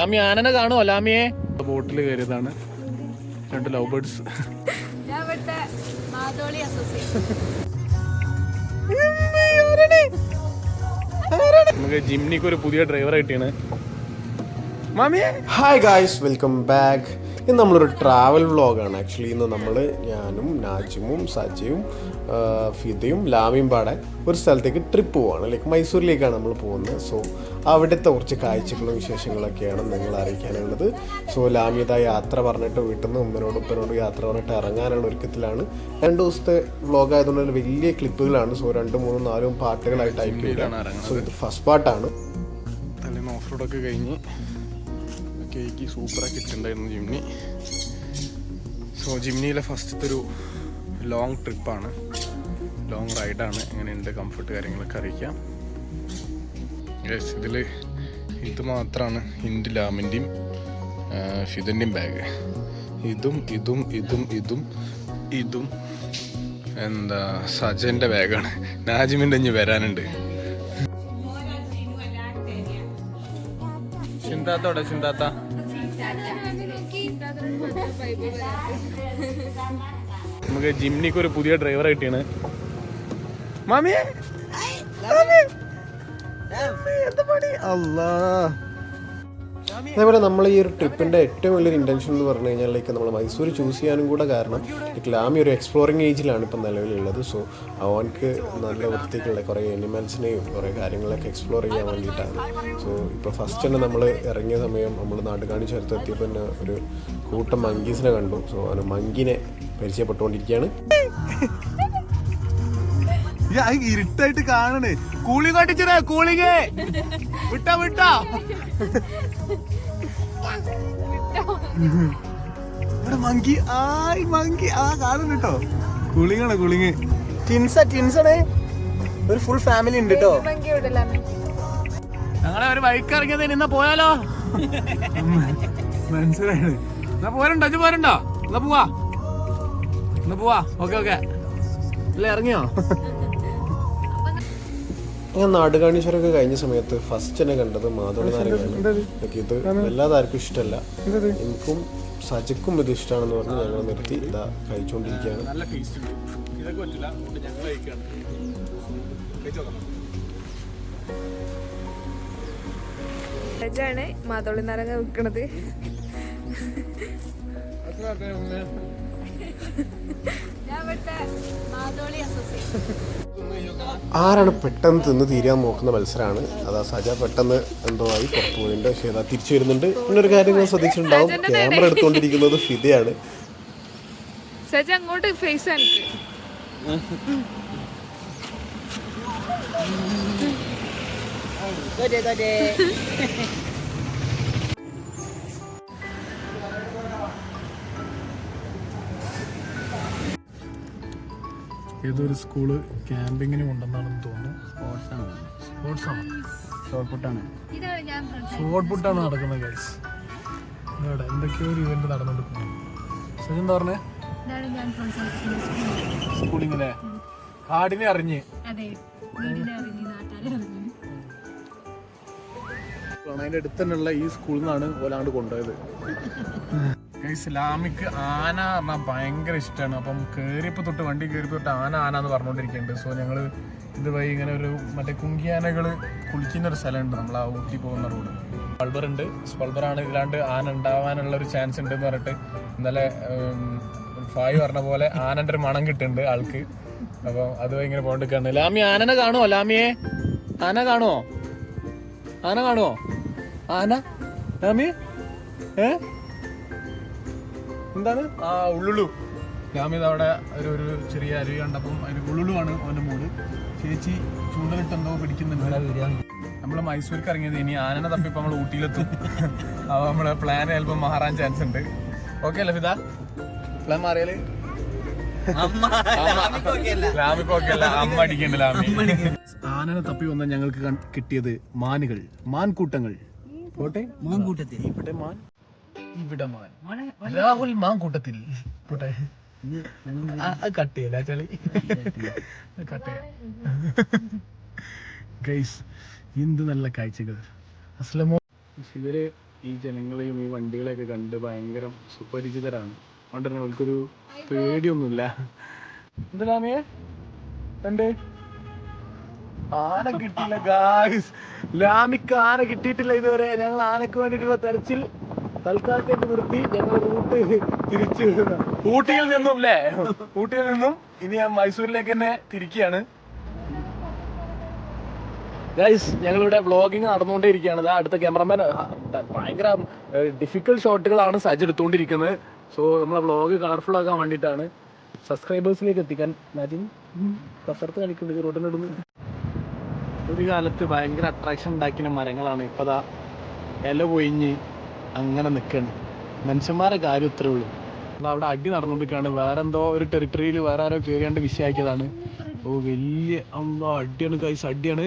ലാമി ആനനെ കാണുമോ? ലാമിയെ ബോട്ടിൽ കയറിയതാണ് രണ്ട് ലവ് ബേർഡ്സ്. നമുക്ക് ജിംനിക്ക് ഒരു പുതിയ ഡ്രൈവർ കിട്ടിയാണ്. Hi guys, welcome back. ഇന്ന് നമ്മളൊരു ട്രാവൽ വ്ളോഗാണ്. ആക്ച്വലി ഇന്ന് നമ്മൾ ഞാനും നാജിമും സജിയും ഫിദയും ലാമിയും പാടെ ഒരു സ്ഥലത്തേക്ക് ട്രിപ്പ് പോവാണ്. ലൈക്ക് മൈസൂരിലേക്കാണ് നമ്മൾ പോകുന്നത്. സോ അവിടുത്തെ കുറച്ച് കാഴ്ചകളും വിശേഷങ്ങളൊക്കെയാണ് നിങ്ങൾ അറിയിക്കാനുള്ളത്. സോ ലാമിത യാത്ര പറഞ്ഞിട്ട് വീട്ടിൽ നിന്ന് ഉപ്പനോട് യാത്ര പറഞ്ഞിട്ട് ഇറങ്ങാനുള്ള ഒരുക്കത്തിലാണ്. 2 ദിവസത്തെ വ്ളോഗ് ആയതുകൊണ്ട് വലിയ ക്ലിപ്പുകളാണ്. സോ 2, 3, 4 പാർട്ടുകളായിട്ട് അയക്കുകയാണ്. സോ ഇത് ഫസ്റ്റ് പാർട്ടാണ്. തലേന്ന് ഓഫ് റോഡൊക്കെ കഴിഞ്ഞ് കേക്ക് സൂപ്പറാക്കി ഇട്ടുണ്ടായിരുന്നു ജിംനി. സോ ജിംനിയിലെ ഫസ്റ്റത്തെ ഒരു ലോങ് ട്രിപ്പാണ്, ലോങ് റൈഡാണ്. എങ്ങനെയുണ്ട് കംഫർട്ട് കാര്യങ്ങളൊക്കെ അറിയിക്കാം. യെസ്, ഇതിൽ ഇത് മാത്രമാണ് എൻ്റെ ലാമിൻ്റെയും ഫിദൻ്റെയും ബാഗ്. ഇതും എന്താ സജൻ്റെ ബാഗാണ്. നാജിമിൻ്റെ ഇഞ്ഞ് വരാനുണ്ട്. ചിന്താത്തോടെ ചിന്താത്ത നമുക്ക് ജിംനിക്ക് ഒരു പുതിയ ഡ്രൈവർ കിട്ടിയാണ്. മാമിയെ അതേപോലെ നമ്മൾ ഈ ഒരു ട്രിപ്പിൻ്റെ ഏറ്റവും വലിയൊരു ഇൻറ്റൻഷൻ എന്ന് പറഞ്ഞു കഴിഞ്ഞാൽ ലൈക്ക് നമ്മൾ മൈസൂർ ചൂസ് ചെയ്യാനും കൂടെ കാരണം ലൈക്ക് ലാമി ഒരു എക്സ്പ്ലോറിങ് ഏജിലാണ് ഇപ്പം നിലവിലുള്ളത്. സോ അവനക്ക് നല്ല വൃത്തിക്കുള്ള കുറേ അനിമൽസിനെയും കുറേ കാര്യങ്ങളൊക്കെ എക്സ്പ്ലോർ ചെയ്യാൻ വേണ്ടിയിട്ടാണ്. സോ ഇപ്പോൾ ഫസ്റ്റ് തന്നെ നമ്മൾ ഇറങ്ങിയ സമയം നമ്മൾ നാടുകാണി ചേർത്തെത്തിയപ്പോൾ തന്നെ ഒരു കൂട്ടം മങ്കീസിനെ കണ്ടു. സോ അവന് മങ്കിനെ പരിചയപ്പെട്ടുകൊണ്ടിരിക്കുകയാണ്. ഇരുട്ടായിട്ട് കാണണേ. കൂളിംഗ് കാട്ടിച്ചേ, കൂളിംഗ് വിട്ടാ മങ്കി കാണുന്നു കേട്ടോ. കൂളിംഗ് കൂളിംഗ് ടിൻസാണ്. ഒരു ഫുൾ ഫാമിലി ഉണ്ട് കേട്ടോ. ഞങ്ങളെ ഒരു ബൈക്ക് ഇറങ്ങിയത് ഇന്ന് പോയാലോ? മനസ്സിലായത്. എന്നാ പോരണ്ടോ? ഇത് പോരണ്ടോ? എന്നാ പോവാ. ഓക്കെ അല്ല ഇറങ്ങിയോ? ഞാൻ നാടുകാണീശ്വരമൊക്കെ കഴിഞ്ഞ സമയത്ത് ഫസ്റ്റ് തന്നെ കണ്ടത് മാധവ നാരങ്ങയാണ്. ഇത് വല്ലാതെ ആർക്കും ഇഷ്ടമല്ല. എനിക്കും സജിക്കും ഇത് ഇഷ്ടമാണെന്ന് പറഞ്ഞ് ഞങ്ങൾ നിർത്തി ഇതാ കഴിച്ചുകൊണ്ടിരിക്കുകയാണ്. മാധവളി നാരങ്ങ വിൽക്കണത്. ആരാണ് പെട്ടെന്ന് തിന്ന് തീരാൻ നോക്കുന്ന മത്സരമാണ്. അതാ സജ പെട്ടെന്ന് എന്തോ ആയി പുറത്തു പോയിട്ടുണ്ട്. പക്ഷേ അതാ തിരിച്ചു വരുന്നുണ്ട്. ഇന്നൊരു കാര്യം ഞാൻ ശ്രദ്ധിച്ചിട്ടുണ്ടാവും, ക്യാമറ എടുത്തുകൊണ്ടിരിക്കുന്നത് ഫിദയാണ്. സജ അങ്ങോട്ട് ഫേസ് ഏതൊരു സ്കൂള് ക്യാമ്പിങ്ങിന് കൊണ്ടുവന്നാണെന്ന് തോന്നുന്നു. സ്പോർട്സാണ്, ഷോർട്ട് പുട്ടാണ് നടക്കുന്നത് ഗൈസ്. ഇവിടെ എന്തൊക്കെയോ ഒരു ഇവന്റ് നടന്നുകൊണ്ടിരിക്കുന്നു. എന്താ പറഞ്ഞേ? സ്കൂളിങ്ങനെ കാടിനെ അറിഞ്ഞ് അതിന്റെ അടുത്ത് തന്നെയുള്ള ഈ സ്കൂളിൽ നിന്നാണ് ഓലാണ്ട് കൊണ്ടുപോയത്. ലാമിക്ക് ആന പറഞ്ഞാൽ ഭയങ്കര ഇഷ്ടമാണ്. അപ്പം വണ്ടി കയറിയപ്പോൾ തൊട്ട് ആന എന്ന് പറഞ്ഞുകൊണ്ടിരിക്കുന്നുണ്ട്. സോ ഞങ്ങൾ ഇതുവഴി ഇങ്ങനെ ഒരു മറ്റേ കുങ്കിയാനകൾ കുളിക്കുന്ന ഒരു സ്ഥലമുണ്ട്, നമ്മൾ ആ ഊട്ടി പോകുന്ന റോഡ്. സ്പൾബറുണ്ട്. സ്പൾബറാണ് ഇല്ലാണ്ട് ആന ഉണ്ടാവാനുള്ള ഒരു ചാൻസ് ഉണ്ട് എന്ന് പറഞ്ഞിട്ട് ഇന്നലെ ഫായ് പറഞ്ഞ പോലെ ആനൻ്റെ ഒരു മണം കിട്ടുന്നുണ്ട് ആൾക്ക്. അപ്പം അതുവഴി ഇങ്ങനെ പോകണ്ടിരിക്കുകയാണ്. ലാമി ആനനെ കാണുമോ? ലാമിയെ ആന കാണുമോ? ലാമി എന്താണ് ഉള്ളുളു? ലാമിത് അവിടെ ഒരു ചെറിയ അരുവി കണ്ടപ്പം അതിന് ഉള്ളുളുവാണ് അവൻ്റെ മൂട്. ചേച്ചി ചൂണ്ടലിട്ട് എന്തോ പിടിക്കുന്നുണ്ട്. നമ്മൾ മൈസൂർക്ക് ഇറങ്ങിയത് ഇനി ആനനെ തപ്പി ഇപ്പം നമ്മൾ ഊട്ടിയിലെത്തും. അപ്പോൾ നമ്മളെ പ്ലാൻ ചിലപ്പോൾ മാറാൻ ചാൻസ് ഉണ്ട്. ഓക്കെ അല്ലേ ഫിദ? പ്ലാൻ മാറിയാല് ലാമിക്കൊക്കെ അമ്മ അടിക്കണ്ട. ലാമി ആനനെ തപ്പി വന്നാൽ ഞങ്ങൾക്ക് കിട്ടിയത് മാൻകൂട്ടങ്ങൾ. ഇവിടെ രാഹുൽ മാങ്കൂട്ടത്തിൽ കട്ടിയല്ല ചളി ഗൈസ്. എന്ത് നല്ല കാഴ്ചകൾ. അസ്ലമോ ഇവര് ഈ ജനങ്ങളെയും ഈ വണ്ടികളെയൊക്കെ കണ്ട് ഭയങ്കര സുപരിചിതരാണ്. അതുകൊണ്ട് തന്നെ അവർക്കൊരു പേടിയൊന്നുമില്ല. എന്തിനാമേ കണ്ട് ആന കിട്ടിയില്ല ഗായ്സ്. ലാമിക്ക് ആന കിട്ടിയിട്ടില്ല ഇതുവരെ. ഞങ്ങൾ ആനക്ക് വേണ്ടിയിട്ടുള്ള തെരച്ചിൽ തൽക്കാലത്തേക്ക് നിർത്തി. ഞങ്ങൾ റൂട്ട് തിരിച്ചു ഊട്ടിയിൽ നിന്നും ഊട്ടിയിൽ നിന്നും ഇനി ഞാൻ മൈസൂരിലേക്ക് തന്നെ തിരിക്കുകയാണ്. ഗൈസ് ഞങ്ങളിവിടെ വ്ളോഗിങ് നടന്നുകൊണ്ടേയിരിക്കുകയാണ്. അടുത്ത ക്യാമറമാൻ ഭയങ്കര ഡിഫിക്കൽട്ട് ഷോട്ടുകളാണ് സജ് എടുത്തുകൊണ്ടിരിക്കുന്നത്. സോ നമ്മളെ വ്ളോഗ് കളർഫുൾ ആക്കാൻ വേണ്ടിയിട്ടാണ് സബ്സ്ക്രൈബേഴ്സിലേക്ക് എത്തിക്കാൻ. കസർത്ത് കളിക്കുന്നുണ്ട് റോഡിനടുന്ന്. ഒരു കാലത്ത് ഭയങ്കര അട്രാക്ഷൻ ഉണ്ടാക്കിയ മരങ്ങളാണ് ഇപ്പതാ ഇല പൊയിഞ്ഞ് അങ്ങനെ നിൽക്കണം. മനുഷ്യന്മാരെ കാര്യം ഇത്രേ ഉള്ളൂ. അവിടെ അടി നടന്നുകൊണ്ടിരിക്കുകയാണ്. വേറെന്തോ ഒരു ടെറിട്ടറിയിൽ വേറെ ആരോ കയറിയാണ്ട് വിഷയാക്കിയതാണ്. ഓ വലിയ എന്തോ അടിയാണ് ഗൈസ്, അടിയാണ്.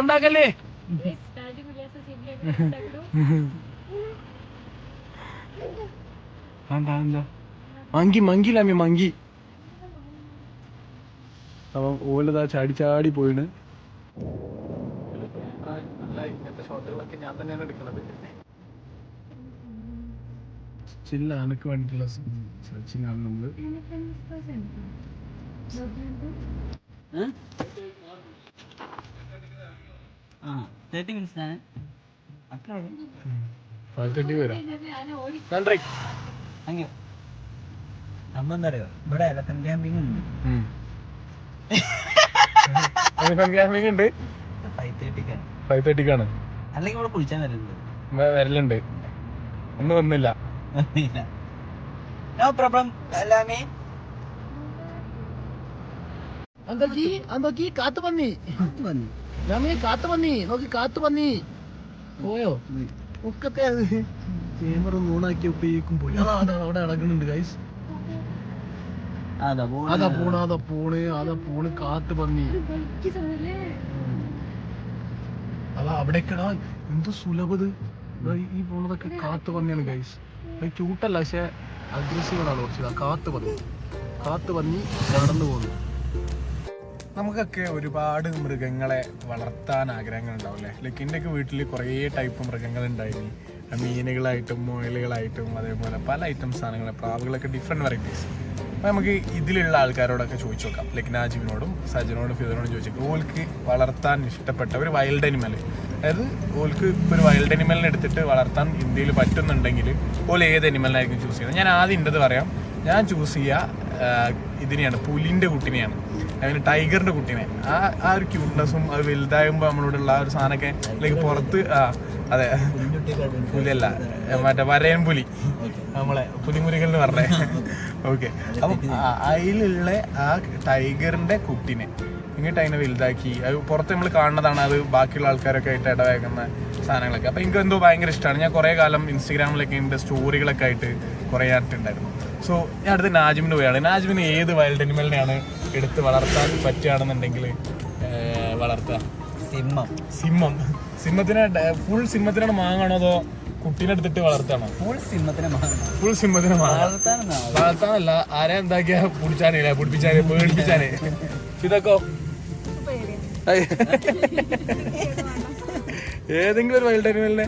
ഉണ്ടാക്കല്ലേ എന്താ മങ്കിലാമി മങ്കി. അപ്പം ഓലതാ ചാടി ചാടി പോയിണ്. ഇങ്ങനത്തെ ഷോട്ടുകളൊക്കെ ഞാൻ തന്നെയാണ് എടുക്കുന്നത്. ചില്ല ആനക്ക് വേണ്ടിയിട്ടുള്ള സെർച്ചിങ് ആണ് നമ്മള്. 30 minutes ആണ്. 5:30 വരാം. അങ്ങനെ നമ്മെന്തറിയോ ഇവിടെ എലഫന്റ് ക്യാമ്പിംഗ് ഉണ്ട്. ക്യാമ്പിംഗ് ഉണ്ട്. 5:30 അല്ലെങ്കിൽ ഇവിടെ കുളിച്ചാൻ വരലുണ്ട്. ഒന്നും വന്നില്ല. No problem. എല്ലാമേ കാത്തു പന്നി കാത്തു പന്നി നോക്കി. കാത്തു പന്നി പോയോ ഒക്കത്തെ ക്യാമറ ഓണാക്കി ഉപയോഗിക്കും പോയി. അവിടെ നടക്കുന്നുണ്ട് ഗൈസ്. അതാ പോണ് കാത്തു പന്നി. അതാ അവിടേക്കടാ എന്ത് സുലഭത്. ഈ പോണതൊക്കെ കാത്തു പന്നിയാണ് ഗൈസ്. ക്യൂട്ടല്ല പക്ഷെ അഗ്രസീവാണ് കുറച്ച്. കാത്തു പന്നി നടന്നു പോകുന്നു. നമുക്കൊക്കെ ഒരുപാട് മൃഗങ്ങളെ വളർത്താൻ ആഗ്രഹങ്ങൾ ഉണ്ടാവില്ലേ. ലൈക്ക് എൻ്റെയൊക്കെ വീട്ടിൽ കുറേ ടൈപ്പ് മൃഗങ്ങളുണ്ടായിരുന്നു. മീനുകളായിട്ടും മുയലുകളായിട്ടും അതേപോലെ പല ഐറ്റം സാധനങ്ങൾ, പ്രാവുകളൊക്കെ ഡിഫറെൻറ്റ് വെറൈറ്റീസ്. അപ്പോൾ നമുക്ക് ഇതിലുള്ള ആൾക്കാരോടൊക്കെ ചോദിച്ചു നോക്കാം. ലൈക്ക് നാജിമിനോടും സജനോടും ഫിദറിനോടും ചോദിച്ചു ഓൾക്ക് വളർത്താൻ ഇഷ്ടപ്പെട്ട ഒരു വൈൽഡ് അനിമൽ, അതായത് ഓൾക്ക് ഇപ്പോൾ ഒരു വൈൽഡ് അനിമലിനെ എടുത്തിട്ട് വളർത്താൻ ഇന്ത്യയിൽ പറ്റുന്നുണ്ടെങ്കിൽ ഓൾ ഏത് അനിമലിനായിരിക്കും ചൂസ് ചെയ്യുന്നത്. ഞാൻ ആദ്യം ഉണ്ടത് പറയാം. ഞാൻ ചൂസ് ചെയ്യുക ഇതിനെയാണ്, പുലിൻ്റെ കുട്ടിനെയാണ്. അതിന് ടൈഗറിൻ്റെ കുട്ടീനെ. ആ ഒരു ക്യൂട്ട്നെസ്സും അത് വലുതാകുമ്പോൾ നമ്മളോടുള്ള ആ ഒരു സാധനമൊക്കെ ലൈക്ക് പുറത്ത് അതെ പുലിയല്ല മറ്റേ വരയൻ പുലി, നമ്മളെ പുലിമുരുകൻ എന്ന് പറഞ്ഞേ. ഓക്കെ, അപ്പം അതിലുള്ള ആ ടൈഗറിൻ്റെ കുട്ടീനെ ഇങ്ങോട്ട് അതിനെ വലുതാക്കി അത് പുറത്ത് നമ്മൾ കാണുന്നതാണ്. അത് ബാക്കിയുള്ള ആൾക്കാരൊക്കെ ആയിട്ട് ഇടവേക്കുന്ന സാധനങ്ങളൊക്കെ. അപ്പോൾ എനിക്ക് എന്തോ ഭയങ്കര ഇഷ്ടമാണ്. ഞാൻ കുറേ കാലം ഇൻസ്റ്റഗ്രാമിലൊക്കെ എൻ്റെ സ്റ്റോറികളൊക്കെ ആയിട്ട് കുറേ ആയിട്ടുണ്ടായിരുന്നു. സോ ഞാൻ അടുത്ത് നാജിമിന് പോയാണ്. നാജിമിന് ഏത് വൈൽഡ് അനിമലിനെയാണ് എടുത്ത് വളർത്താൻ പറ്റുകയാണെന്നുണ്ടെങ്കിൽ വളർത്തുക? സിംഹത്തിനെ ഫുൾ സിംഹത്തിനാണ് മാങ്ങാണോ അതോ കുട്ടീനെ എടുത്തിട്ട് വളർത്താണോ? ഫുൾ സിംഹത്തിനെ വളർത്താനല്ല, ആരെ എന്താക്കിയാ പിടിച്ചാനേ പേടിപ്പിച്ചാനേ. ഇതൊക്കെ ഏതെങ്കിലും ഒരു വൈൽഡ് അനിമലിനെ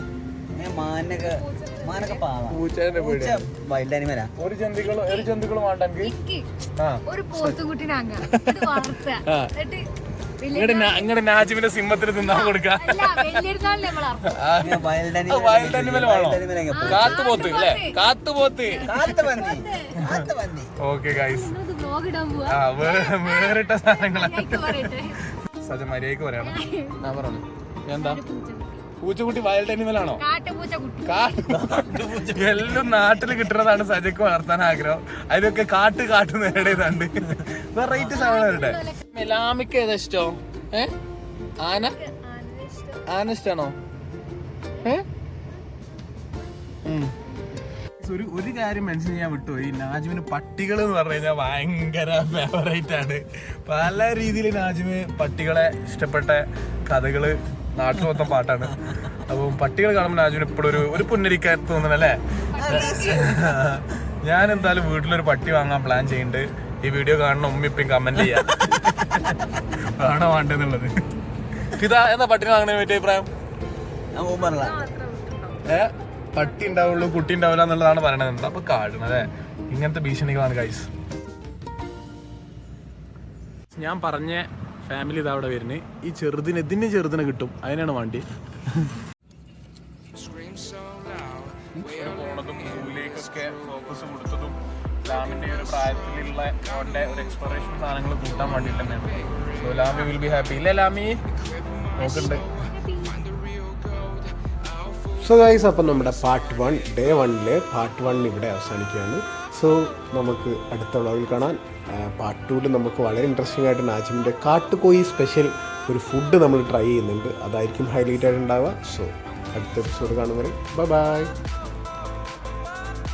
പൂച്ചേനെ പേടി. ഒരു ജന്തുക്കളും വേണ്ട എനിക്ക്. അങ്ങനെ നാജിമിന്റെ സിംഹത്തിന് തിന്നാൻ കൊടുക്കാം. വൈൽഡ് അനിമൽ വേണോ? കാത്തുപോത്ത് അല്ലേ? കാത്തുപോത്ത്. ഓക്കെ ഗൈസ്, വേറിട്ട സാധനങ്ങളാണ്. സജ മര്യാദക്ക് പറയണം. ഞാൻ പറഞ്ഞു എന്താ പൂച്ചക്കുട്ടി വൈൽഡ് അനിമൽ ആണോ? എല്ലാം നാട്ടിൽ കിട്ടുന്നതാണ് സജയ്ക്ക് വളർത്താൻ ആഗ്രഹം. അതിലൊക്കെ കാട്ടു നേടേതാണ്ട് വെറൈറ്റി സാധനം വരട്ടെ. ലാമിക്ക് ഏതാ ഇഷ്ടം? ആന ഇഷ്ടാണോ? ഒരു കാര്യം മെൻഷൻ ചെയ്യാൻ വിട്ടുപോയി. നാജിമിന് പട്ടികൾ എന്ന് പറഞ്ഞു കഴിഞ്ഞാൽ ഭയങ്കര ഫേവറേറ്റ് ആണ്. പല രീതിയിൽ നാജിമ് പട്ടികളെ ഇഷ്ടപ്പെട്ട കഥകള് നാട്ടിൽ മൊത്തം പാട്ടാണ്. അപ്പം പട്ടികൾ കാണുമ്പോൾ നാജിമിന് എപ്പോഴും ഒരു പുന്നരിക്കാൻ തോന്നണല്ലേ. ഞാൻ എന്തായാലും വീട്ടിലൊരു പട്ടി വാങ്ങാൻ പ്ലാൻ ചെയ്യുന്നുണ്ട്. ഈ വീഡിയോ കാണുന്ന ഉമ്മിപ്പം കമന്റ് ചെയ്യാം വേണോ വേണ്ടെന്നുള്ളത്. ഇതാ എന്താ പട്ടിനെ വാങ്ങണതിനെ പറ്റിയ അഭിപ്രായം? പട്ടി ഉണ്ടാവുള്ളൂ കുട്ടി ഉണ്ടാവില്ല എന്നുള്ളതാണ് പറയണത്. അപ്പൊ കാണുന്നത് ഇങ്ങനത്തെ ഭീഷണികളാണ് ഗൈസ്. ഞാൻ പറഞ്ഞ ഫാമിലി ഇതാ അവിടെ വരുന്നത്. ഈ ചെറുതിനെ കിട്ടും, അതിനാണ് വണ്ടി. പോണതും മൂവിലേക്കൊക്കെ ഫോക്കസ് കൊടുത്തതും ലാമിന്റെ ഒരു പ്രായത്തിലുള്ള അവന്റെ ഒരു എക്സ്പ്ലോറേഷൻ സാധനങ്ങൾ കൂട്ടാൻ വേണ്ടിയിട്ട് തന്നെയാണ്. സോ ലാമി വിൽ ബി ഹാപ്പി. ഇല്ലേ ലാമി? നോക്കുന്നുണ്ട്. സോ ഗൈസ്, അപ്പം നമ്മുടെ പാർട്ട് 1 ഡേ 1 പാർട്ട് 1 ഇവിടെ അവസാനിക്കുകയാണ്. സോ നമുക്ക് അടുത്ത വ്ളോഗിൽ കാണാൻ. പാർട്ട് 2 നമുക്ക് വളരെ ഇൻട്രസ്റ്റിംഗ് ആയിട്ട് നാജിമിൻ്റെ കാട്ടുകോഴി സ്പെഷ്യൽ ഒരു ഫുഡ് നമ്മൾ ട്രൈ ചെയ്യുന്നുണ്ട്. അതായിരിക്കും ഹൈലൈറ്റ് ആയിട്ട് ഉണ്ടാവുക. സോ അടുത്ത എപ്പിസോഡ് കാണുന്നവരെ ബൈ.